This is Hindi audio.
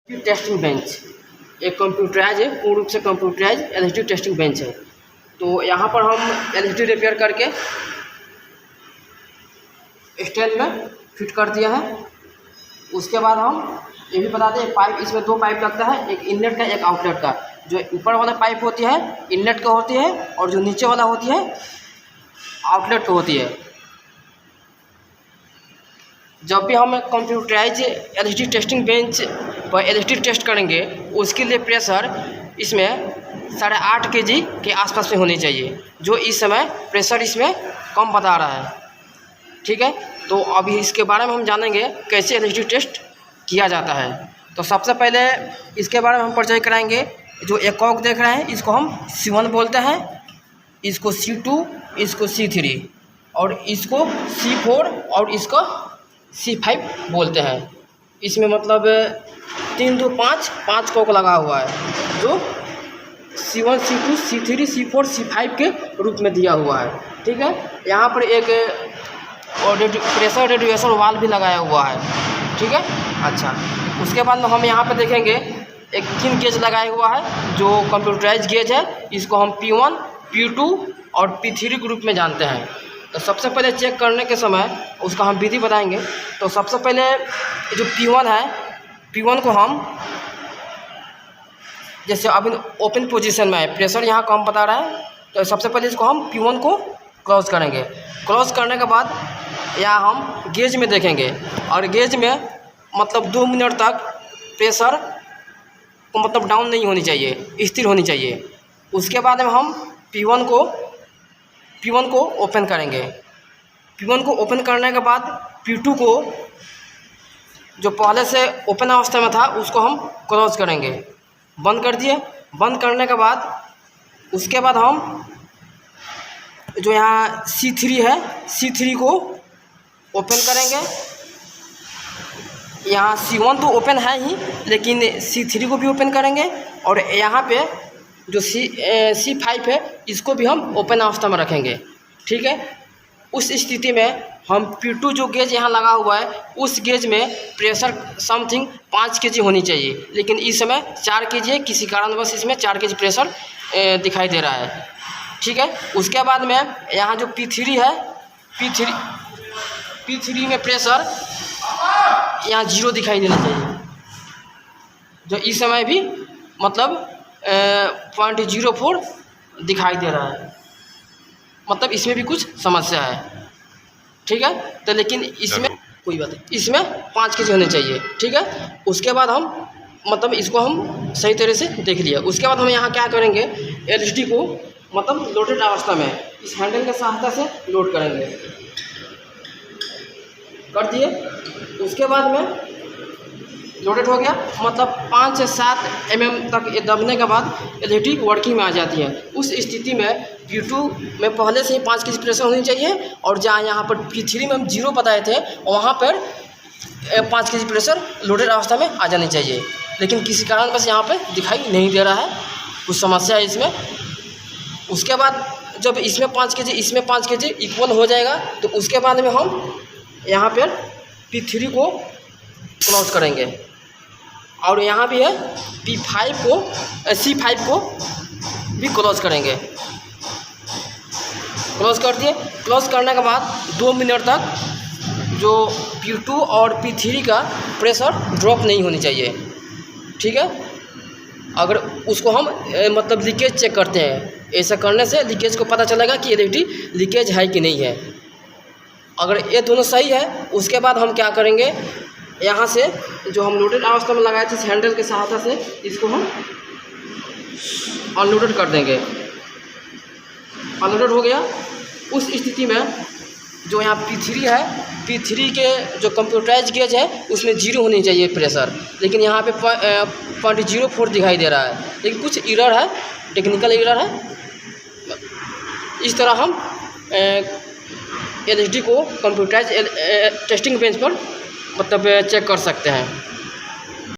टेस्टिंग बेंच एक कंप्यूटराइज है, पूर्ण रूप से कंप्यूटराइज एलएसडी टेस्टिंग बेंच है। तो यहाँ पर हम एलएसडी रिपेयर करके स्टैंड में फिट कर दिया है। उसके बाद हम ये भी बता दें, पाइप इसमें दो पाइप लगता है, एक इनलेट का एक आउटलेट का। जो ऊपर वाला पाइप होती है इनलेट का होती है, और जो नीचे वाला होती है आउटलेट का होती है। जब भी हम कंप्यूटराइज एलएसडी टेस्टिंग बेंच पर एलएसडी टेस्ट करेंगे, उसके लिए प्रेशर इसमें 8.5 kg के आसपास में होनी चाहिए, जो इस समय प्रेशर इसमें कम बता रहा है। ठीक है, तो अभी इसके बारे में हम जानेंगे कैसे एलएसडी टेस्ट किया जाता है। तो सबसे पहले इसके बारे में हम परिचय कराएंगे। जो एक कॉक देख रहे हैं, इसको हम C1 बोलते हैं, इसको C2, इसको C3 और इसको C4 और इसको C5 बोलते हैं। इसमें मतलब 3, 2, 5 कॉक लगा हुआ है, जो C1, C2, C3, C4, C5 के रूप में दिया हुआ है। ठीक है, यहाँ पर एक प्रेशर रेडिएशन वाल्व भी लगाया हुआ है। ठीक है, अच्छा, उसके बाद में हम यहाँ पर देखेंगे एक किन गेज लगाया हुआ है, जो कंप्यूटराइज गेज है। इसको हम P1, P2 और P3 के रूप में जानते हैं। तो सबसे पहले चेक करने के समय उसका हम विधि बताएंगे। तो सबसे पहले जो P1 है, P1 को हम जैसे अभी ओपन पोजीशन में है, प्रेशर यहाँ कम बता रहा है, तो सबसे पहले इसको हम P1 को क्लोज करेंगे। क्लोज करने के बाद यहाँ हम गेज में देखेंगे, और गेज में मतलब 2 मिनट तक प्रेशर को मतलब डाउन नहीं होनी चाहिए, स्थिर होनी चाहिए। उसके बाद में हम P1 को ओपन करेंगे। P1 को ओपन करने के बाद P2 को जो पहले से ओपन अवस्था में था उसको हम क्लोज करेंगे। बंद कर दिए। बंद करने के बाद उसके बाद हम जो यहाँ C3 है, C3 को ओपन करेंगे। यहाँ C1 तो ओपन है ही, लेकिन C3 को भी ओपन करेंगे, और यहाँ पे जो C5 है इसको भी हम ओपन अवस्था में रखेंगे। ठीक है, उस स्थिति में हम P2 जो गेज यहाँ लगा हुआ है, उस गेज में प्रेशर समथिंग 5 kg होनी चाहिए, लेकिन इस समय 4 kg है। किसी कारणवश इसमें 4 kg प्रेशर दिखाई दे रहा है। ठीक है, उसके बाद में यहाँ जो P3 है, P3 में प्रेशर यहाँ 0 दिखाई देना चाहिए, जो इस समय भी मतलब 0.04 दिखाई दे रहा है। मतलब इसमें भी कुछ समस्या है। ठीक है, तो लेकिन इसमें कोई बात नहीं, इसमें 5 kg होने चाहिए। ठीक है, उसके बाद हम मतलब इसको हम सही तरह से देख लिया। उसके बाद हम यहाँ क्या करेंगे, एलएसडी को मतलब लोडेड अवस्था में इस हैंडल की सहायता से लोड करेंगे। कर दिए। उसके बाद में लोडेड हो गया, मतलब 5 से 7 mm तक ये दबने के बाद एलईडी वर्किंग में आ जाती है। उस स्थिति में P2 में पहले से ही 5 kg प्रेशर होनी चाहिए, और जहाँ यहाँ पर P3 में हम 0 बताए थे, वहाँ पर 5 kg प्रेशर लोडेड अवस्था में आ जानी चाहिए। लेकिन किसी कारण बस यहाँ पर दिखाई नहीं दे रहा है, कुछ समस्या है इसमें। उसके बाद जब इसमें 5 kg इसमें 5 kg इक्वल हो जाएगा, तो उसके बाद में हम यहाँ पर P3 को क्लोज करेंगे, और यहाँ भी है C5 को भी क्लोज करेंगे। क्लोज कर दिए। क्लोज करने के बाद 2 मिनट तक जो P2 और P3 का प्रेशर ड्रॉप नहीं होनी चाहिए। ठीक है, अगर उसको हम मतलब लीकेज चेक करते हैं, ऐसा करने से लीकेज को पता चलेगा कि एलईडी लीकेज है कि नहीं है। अगर ये दोनों सही है, उसके बाद हम क्या करेंगे, यहाँ से जो हम लोडेड अवस्था में लगाए थे, इस हैंडल की सहायता से इसको हम अनलोडेड कर देंगे। अनलोडेड हो गया। उस स्थिति में जो यहाँ P3 है, P3 के जो कंप्यूटराइज गेज है उसमें 0 होनी चाहिए प्रेशर, लेकिन यहाँ पे 0.04 दिखाई दे रहा है। लेकिन कुछ एरर है, टेक्निकल एरर है। इस तरह हम एलएसडी को कंप्यूटराइज टेस्टिंग बेंच पर मतलब चेक कर सकते हैं।